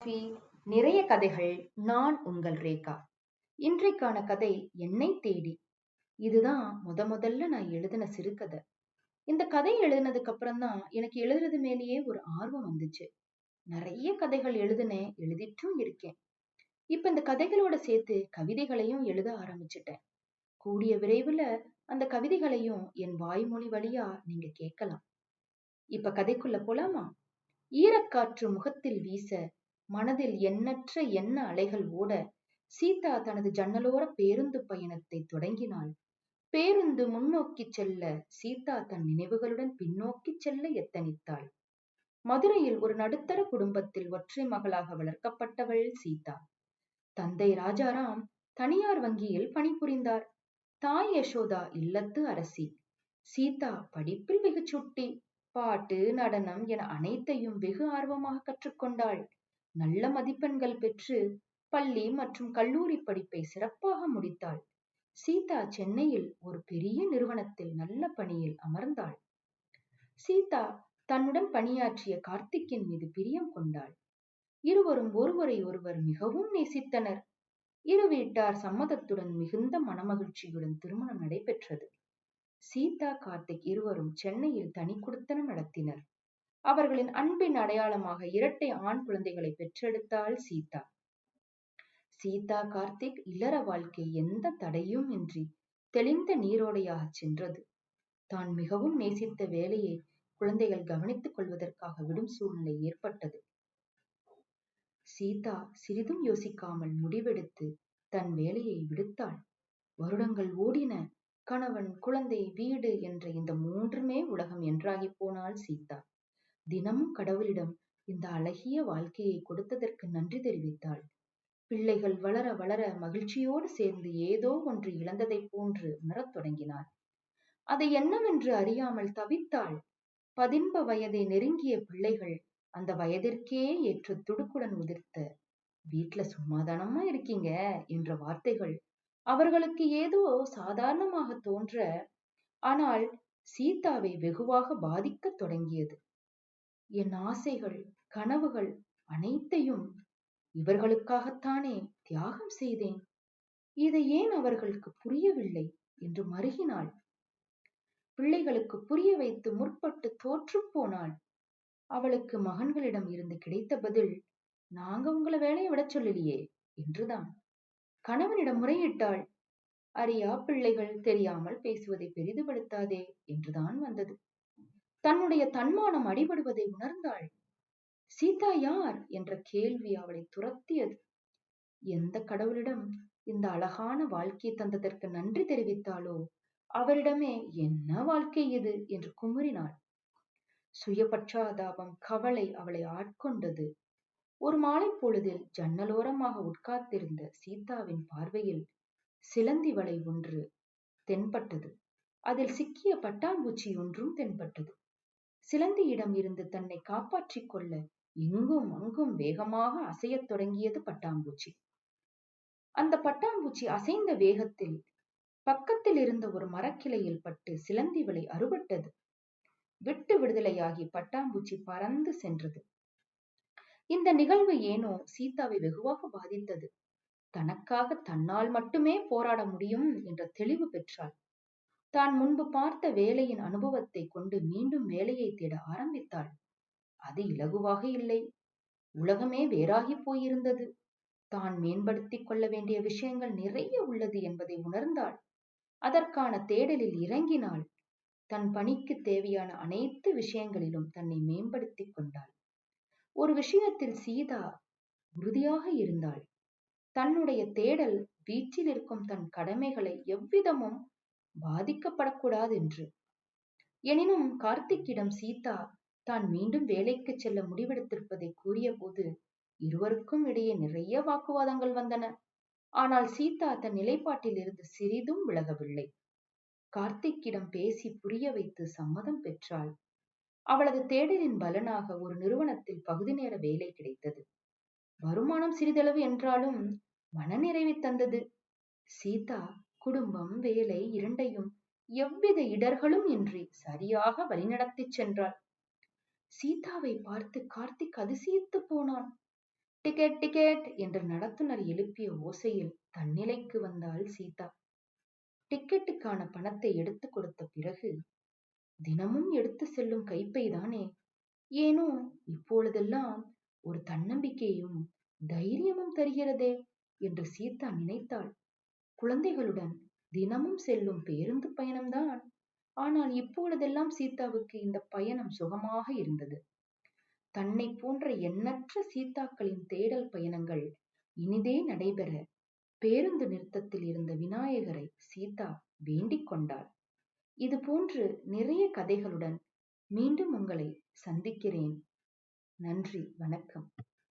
Coffee, நிறைய கதைகள். நான் உங்கள் ரேகா. இன்றைக்கான கதை என்னை தேடி. இதுதான் முதல்ல நான் எழுதின சிறுகதை. இந்த கதை எழுதினதுக்கு அப்புறம் தான் எனக்கு எழுதுறது மேலேயே ஒரு ஆர்வம் வந்துச்சு. நிறைய கதைகள் எழுதினேன், எழுதிட்டும் இருக்கேன். இப்ப இந்த கதைகளோட சேர்த்து கவிதைகளையும் எழுத ஆரம்பிச்சிட்டேன். கூடிய விரைவில் அந்த கவிதைகளையும் என் வாய்மொழி வழியா நீங்க கேட்கலாம். இப்ப கதைக்குள்ள போலாமா? ஈரக்காற்று முகத்தில் வீச, மனதில் எண்ணற்ற எண்ண அலைகள் ஓட, சீதா தனது ஜன்னலோர பேருந்து பயணத்தை தொடங்கினாள். பேருந்து முன்னோக்கிச் செல்ல சீதா தன் நினைவுகளுடன் பின்னோக்கிச் செல்ல எத்தனித்தாள். மதுரையில் ஒரு நடுத்தர குடும்பத்தில் ஒற்றை மகளாக வளர்க்கப்பட்டவள் சீதா. தந்தை ராஜாராம் தனியார் வங்கியில் பணிபுரிந்தார். தாய் யசோதா இல்லத்து அரசி. சீதா படிப்பில் வெகு சுட்டி. பாட்டு, நடனம் என அனைத்தையும் வெகு ஆர்வமாக கற்றுக்கொண்டாள். நல்ல மதிப்பெண்கள் பெற்று பள்ளி மற்றும் கல்லூரி படிப்பை சிறப்பாக முடித்தாள். சீதா சென்னையில் ஒரு பெரிய நிறுவனத்தில் நல்ல பணியில் அமர்ந்தாள். சீதா தன்னுடன் பணியாற்றிய கார்த்திக்கின் மீது பிரியம் கொண்டாள். இருவரும் ஒருவரை ஒருவர் மிகவும் நேசித்தனர். இரு வீட்டார் சம்மதத்துடன் மிகுந்த மனமகிழ்ச்சியுடன் திருமணம் நடைபெற்றது. சீதா, கார்த்திக் இருவரும் சென்னையில் தனி குடித்தனம் நடத்தினர். அவர்களின் அன்பின் அடையாளமாக இரட்டை ஆண் குழந்தைகளை பெற்றெடுத்தாள் சீதா. சீதா, கார்த்திக் இல்லற வாழ்க்கை எந்த தடையும் இன்றி தெளிந்த நீரோடையாக சென்றது. தான் மிகவும் நேசித்த வேலையை குழந்தைகள் கவனித்துக் கொள்வதற்காக விடும் சூழ்நிலை ஏற்பட்டது. சீதா சிறிதும் யோசிக்காமல் முடிவெடுத்து தன் வேலையை விடுத்தாள். வருடங்கள் ஓடின. கணவன், குழந்தை, வீடு என்ற இந்த மூன்றுமே உலகம் என்றாகி போனாள் சீதா. தினமும் கடவுளிடம் இந்த அழகிய வாழ்க்கையை கொடுத்ததற்கு நன்றி தெரிவித்தாள். பிள்ளைகள் வளர வளர மகிழ்ச்சியோடு சேர்ந்து ஏதோ ஒன்று இழந்ததை போன்று உணரத் தொடங்கினாள். அதை என்னவென்று அறியாமல் தவித்தாள். பதின்ப வயதை நெருங்கிய பிள்ளைகள் அந்த வயதிற்கே ஏற்ற துடுக்குடன் உதிர்த்த வீட்டுல சும்மாதானமா இருக்கீங்க என்ற வார்த்தைகள் அவர்களுக்கு ஏதோ சாதாரணமாக தோன்ற, ஆனால் சீதாவை வெகுவாக பாதிக்க தொடங்கியது. என் ஆசைகள், கனவுகள் அனைத்தையும் இவர்களுக்காகத்தானே தியாகம் செய்தேன். இதை ஏன் அவர்களுக்கு புரியவில்லை என்று மருகினாள். பிள்ளைகளுக்கு புரிய வைத்து முற்பட்டு தோற்று போனாள். அவளுக்கு மகன்களிடம் இருந்து கிடைத்த பதில், நாங்க உங்களை வேலையை விட சொல்லலையே என்றுதான். கணவனிடம் முறையிட்டாள். அறியா பிள்ளைகள் தெரியாமல் பேசுவதை பெரிதுபடுத்தாதே என்றுதான் வந்தது. தன்னுடைய தன்மானம் அடிபடுவதை உணர்ந்தாள். சீதா யார் என்ற கேள்வி அவளை துரத்தியது. எந்த கடவுளிடம் இந்த அழகான வாழ்க்கை தந்ததற்கு நன்றி தெரிவித்தாளோ அவரிடமே என்ன வாழ்க்கை இது என்று குமுறினாள். சுயபட்சாதாபம், கவலை அவளை ஆட்கொண்டது. ஒரு மாலை பொழுதில் ஜன்னலோரமாக உட்கார்ந்திருந்த சீதாவின் பார்வையில் சிலந்தி வலை ஒன்று தென்பட்டது. அதில் சிக்கிய பட்டாம்பூச்சி ஒன்றும் தென்பட்டது. சிலந்தியிடம் இருந்து தன்னை காப்பாற்றிக் கொள்ள இங்கும் அங்கும் வேகமாக அசையத் தொடங்கியது பட்டாம்பூச்சி. அந்த பட்டாம்பூச்சி அசைந்த வேகத்தில் பக்கத்தில் இருந்த ஒரு மரக்கிளையில் பட்டு சிலந்தி வலை அறுபட்டது. விட்டு விடுதலையாகி பட்டாம்பூச்சி பறந்து சென்றது. இந்த நிகழ்வு ஏனோ சீதாவை வெகுவாக பாதித்தது. தனக்காக தன்னால் மட்டுமே போராட முடியும் என்ற தெளிவு பெற்றாள். தான் முன்பு பார்த்த வேலையின் அனுபவத்தை கொண்டு மீண்டும் வேலையை தேட ஆரம்பித்தாள். அது இலகுவாக இல்லை. உலகமே வேறாகி போயிருந்தது. தான் மேம்படுத்திக் கொள்ள வேண்டிய விஷயங்கள் நிறைய உள்ளது என்பதை உணர்ந்தாள். அதற்கான தேடலில் இறங்கினாள். தன் பணிக்கு தேவையான அனைத்து விஷயங்களிலும் தன்னை மேம்படுத்திக் கொண்டாள். ஒரு விஷயத்தில் சீதா உறுதியாக இருந்தாள். தன்னுடைய தேடல் வீட்டில் இருக்கும் தன் கடமைகளை எவ்விதமும் பாதிக்கப்படக்கூடாது என்று. எனினும் கார்த்திக்கிடம் சீதா தான் மீண்டும் வேலைக்கு செல்ல முடிவெடுத்திருப்பதை கூறிய போது இருவருக்கும் இடையே நிறைய வாக்குவாதங்கள் வந்தன. ஆனால் சீதா தன் நிலைப்பாட்டில் இருந்து சிறிதும் விலகவில்லை. கார்த்திக்கிடம் பேசி புரிய வைத்து சம்மதம் பெற்றாள். அவளது தேடலின் பலனாக ஒரு நிறுவனத்தில் பகுதி நேர வேலை கிடைத்தது. வருமானம் சிறிதளவு என்றாலும் மனநிறைவை தந்தது. சீதா குடும்பம், வேலை இரண்டையும் எவ்வித இடர்களும் இன்றி சரியாக வழிநடத்திச் சென்றாள். சீதாவை பார்த்து கார்த்திக் அதிசயித்து போனான். டிக்கெட் டிக்கெட் என்று நடத்துனர் எழுப்பிய ஓசையில் தன்னிலைக்கு வந்தாள் சீதா. டிக்கெட்டுக்கான பணத்தை எடுத்து கொடுத்த பிறகு, தினமும் எடுத்து செல்லும் கைப்பைதானே, ஏனோ இப்பொழுதெல்லாம் ஒரு தன்னம்பிக்கையும் தைரியமும் தருகிறதே என்று சீதா நினைத்தாள். குழந்தைகளுடன் தினமும் செல்லும் பேருந்து பயணம்தான். ஆனால் இப்பொழுதெல்லாம் சீதாவுக்கு இந்த பயணம் சுகமாக இருந்தது. தன்னை போன்ற எண்ணற்ற சீதாக்களின் தேடல் பயணங்கள் இனிதே நடைபெற பேருந்து நிறுத்தத்தில் இருந்த விநாயகரை சீதா வேண்டிக் கொண்டாள். இது போன்று நிறைய கதைகளுடன் மீண்டும் உங்களை சந்திக்கிறேன். நன்றி, வணக்கம்.